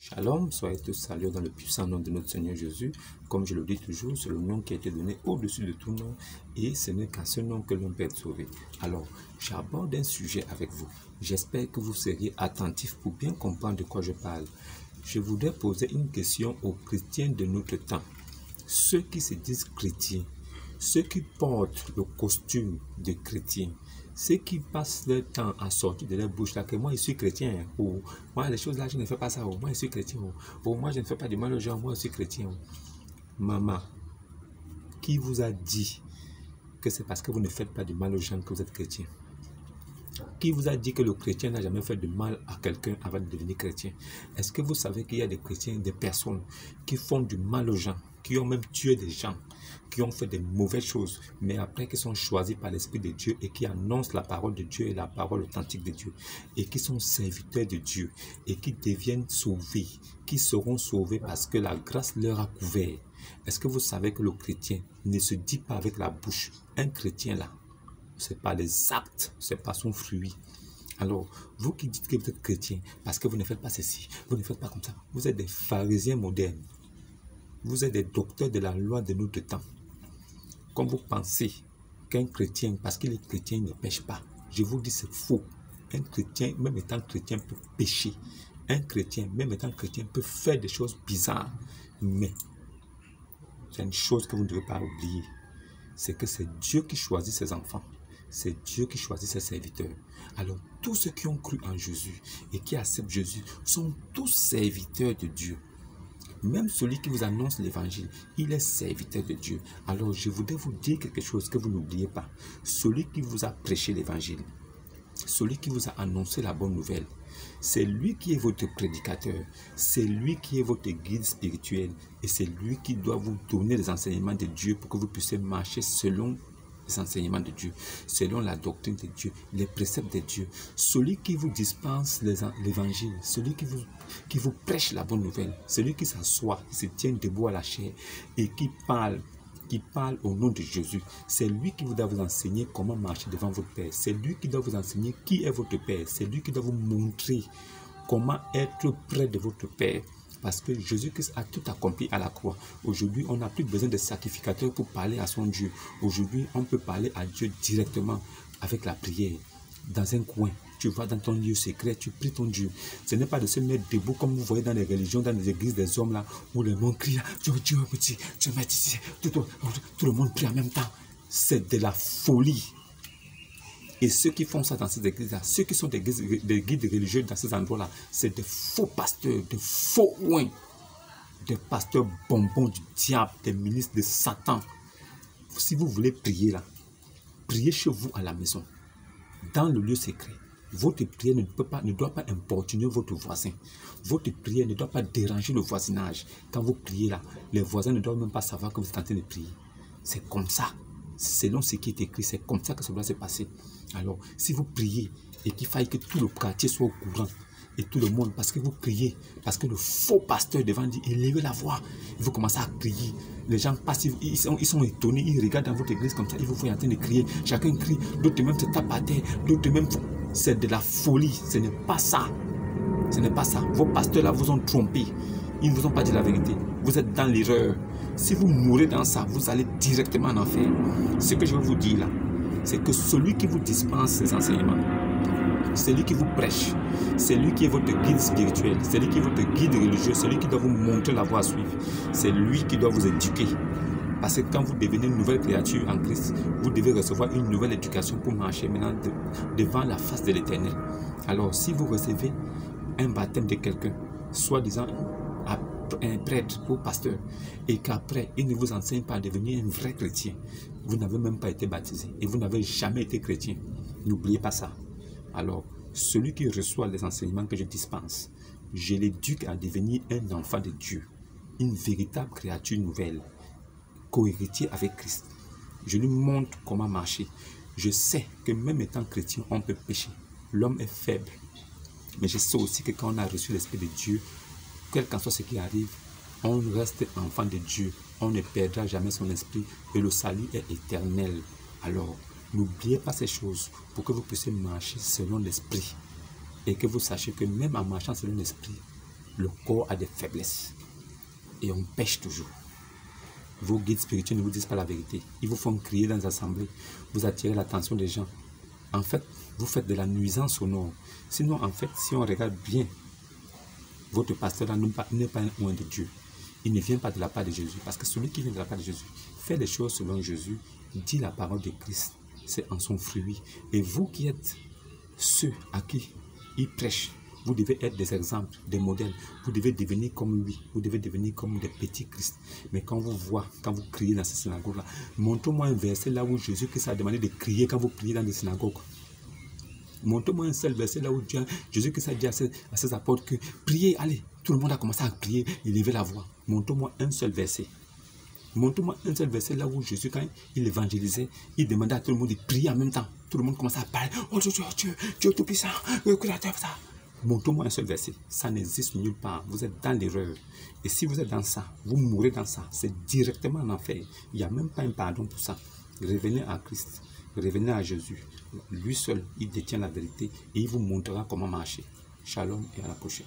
Shalom, soyez tous salués dans le puissant nom de notre Seigneur Jésus. Comme je le dis toujours, c'est le nom qui a été donné au-dessus de tout nom et ce n'est qu'à ce nom que l'on peut être sauvé. Alors, j'aborde un sujet avec vous. J'espère que vous seriez attentifs pour bien comprendre de quoi je parle. Je voudrais poser une question aux chrétiens de notre temps. Ceux qui se disent chrétiens, ceux qui portent le costume de chrétien, ceux qui passent leur temps à sortir de leur bouche là que moi je suis chrétien, ou moi les choses là je ne fais pas ça, ou moi je suis chrétien, ou moi je ne fais pas du mal aux gens, moi je suis chrétien. Maman, qui vous a dit que c'est parce que vous ne faites pas du mal aux gens que vous êtes chrétien? Qui vous a dit que le chrétien n'a jamais fait de mal à quelqu'un avant de devenir chrétien? Est-ce que vous savez qu'il y a des chrétiens, des personnes qui font du mal aux gens, qui ont même tué des gens, qui ont fait des mauvaises choses, mais après qui sont choisis par l'Esprit de Dieu et qui annoncent la parole de Dieu et la parole authentique de Dieu, et qui sont serviteurs de Dieu, et qui deviennent sauvés, qui seront sauvés parce que la grâce leur a couvert? Est-ce que vous savez que le chrétien ne se dit pas avec la bouche? Un chrétien là, c'est pas les actes, c'est pas son fruit. Alors, vous qui dites que vous êtes chrétien parce que vous ne faites pas ceci, vous ne faites pas comme ça, vous êtes des pharisiens modernes. Vous êtes des docteurs de la loi de notre temps. Comme vous pensez qu'un chrétien, parce qu'il est chrétien, il ne pêche pas. Je vous dis, c'est faux. Un chrétien, même étant chrétien, peut pécher. Un chrétien, même étant chrétien, peut faire des choses bizarres. Mais, c'est une chose que vous ne devez pas oublier. C'est que c'est Dieu qui choisit ses enfants. C'est Dieu qui choisit ses serviteurs. Alors, tous ceux qui ont cru en Jésus et qui acceptent Jésus sont tous serviteurs de Dieu. Même celui qui vous annonce l'évangile, il est serviteur de Dieu. Alors, je voudrais vous dire quelque chose que vous n'oubliez pas. Celui qui vous a prêché l'évangile, celui qui vous a annoncé la bonne nouvelle, c'est lui qui est votre prédicateur, c'est lui qui est votre guide spirituel et c'est lui qui doit vous donner les enseignements de Dieu pour que vous puissiez marcher selon les enseignements de Dieu, selon la doctrine de Dieu, les préceptes de Dieu. Celui qui vous dispense l'évangile, celui qui vous prêche la bonne nouvelle, celui qui s'assoit, qui se tient debout à la chair et qui parle au nom de Jésus, c'est lui qui doit vous enseigner comment marcher devant votre Père, c'est lui qui doit vous enseigner qui est votre Père, c'est lui qui doit vous montrer comment être près de votre Père. Parce que Jésus-Christ a tout accompli à la croix. Aujourd'hui, on n'a plus besoin de sacrificateurs pour parler à son Dieu. Aujourd'hui, on peut parler à Dieu directement avec la prière. Dans un coin, tu vas dans ton lieu secret, tu pries ton Dieu. Ce n'est pas de se mettre debout comme vous voyez dans les religions, dans les églises des hommes là, où le monde crie, Dieu, petit, Dieu, petit, tout le monde prie en même temps. C'est de la folie. Et ceux qui font ça dans ces églises-là, ceux qui sont des guides religieux dans ces endroits-là, c'est des faux pasteurs, des faux ouins, des pasteurs bonbons du diable, des ministres de Satan. Si vous voulez prier là, priez chez vous à la maison, dans le lieu secret. Votre prière ne doit pas importuner votre voisin. Votre prière ne doit pas déranger le voisinage. Quand vous priez là, les voisins ne doivent même pas savoir que vous êtes en train de prier. C'est comme ça. Selon ce qui est écrit, c'est comme ça que ça doit se passer. Alors, si vous priez et qu'il faille que tout le quartier soit au courant et tout le monde, parce que vous priez, parce que le faux pasteur devant dit, élevez la voix, vous commencez à crier. Les gens passent, ils sont étonnés, ils regardent dans votre église comme ça, ils vous voient en train de crier. Chacun crie, d'autres même se tapent à terre, d'autres même font. C'est de la folie, ce n'est pas ça. Ce n'est pas ça. Vos pasteurs là vous ont trompé. Ils ne vous ont pas dit la vérité. Vous êtes dans l'erreur. Si vous mourrez dans ça, vous allez directement en enfer. Ce que je veux vous dire là, c'est que celui qui vous dispense ces enseignements, celui qui vous prêche, c'est lui qui est votre guide spirituel, c'est lui qui est votre guide religieux, c'est lui qui doit vous montrer la voie à suivre, c'est lui qui doit vous éduquer. Parce que quand vous devenez une nouvelle créature en Christ, vous devez recevoir une nouvelle éducation pour marcher maintenant devant la face de l'Éternel. Alors, si vous recevez un baptême de quelqu'un, soi-disant un prêtre ou pasteur, et qu'après, il ne vous enseigne pas à devenir un vrai chrétien, vous n'avez même pas été baptisé et vous n'avez jamais été chrétien. N'oubliez pas ça. Alors, celui qui reçoit les enseignements que je dispense, je l'éduque à devenir un enfant de Dieu, une véritable créature nouvelle, co-héritier avec Christ. Je lui montre comment marcher. Je sais que même étant chrétien, on peut pécher. L'homme est faible. Mais je sais aussi que quand on a reçu l'Esprit de Dieu, quel qu'en soit ce qui arrive, on reste enfant de Dieu. On ne perdra jamais son esprit et le salut est éternel. Alors, n'oubliez pas ces choses pour que vous puissiez marcher selon l'Esprit. Et que vous sachiez que même en marchant selon l'Esprit, Le corps a des faiblesses. Et on pêche toujours. Vos guides spirituels ne vous disent pas la vérité. Ils vous font crier dans les assemblées. Vous attirez l'attention des gens. En fait, vous faites de la nuisance sonore. Sinon, en fait, si on regarde bien, votre pasteur n'est pas un oint de Dieu. Il ne vient pas de la part de Jésus. Parce que celui qui vient de la part de Jésus fait les choses selon Jésus, dit la parole de Christ. C'est en son fruit. Et vous qui êtes ceux à qui il prêche, vous devez être des exemples, des modèles. Vous devez devenir comme lui. Vous devez devenir comme des petits Christ. Mais quand vous voyez, quand vous criez dans ces synagogues-là, montrez-moi un verset là où Jésus-Christ a demandé de crier quand vous priez dans des synagogues. Montrez-moi un seul verset là où Jésus-Christ a dit à ses apôtres que priez, allez. Tout le monde a commencé à prier et lever la voix. Montrez-moi un seul verset. Montrez-moi un seul verset là où Jésus, quand il évangélisait, il demandait à tout le monde de prier en même temps. Tout le monde commençait à parler. Oh Dieu tout-puissant, le créateur, ça. Montrez-moi un seul verset. Ça n'existe nulle part. Vous êtes dans l'erreur. Et si vous êtes dans ça, vous mourrez dans ça. C'est directement en enfer. Il n'y a même pas un pardon pour ça. Revenez à Christ. Revenez à Jésus. Lui seul, il détient la vérité et il vous montrera comment marcher. Shalom et à la prochaine.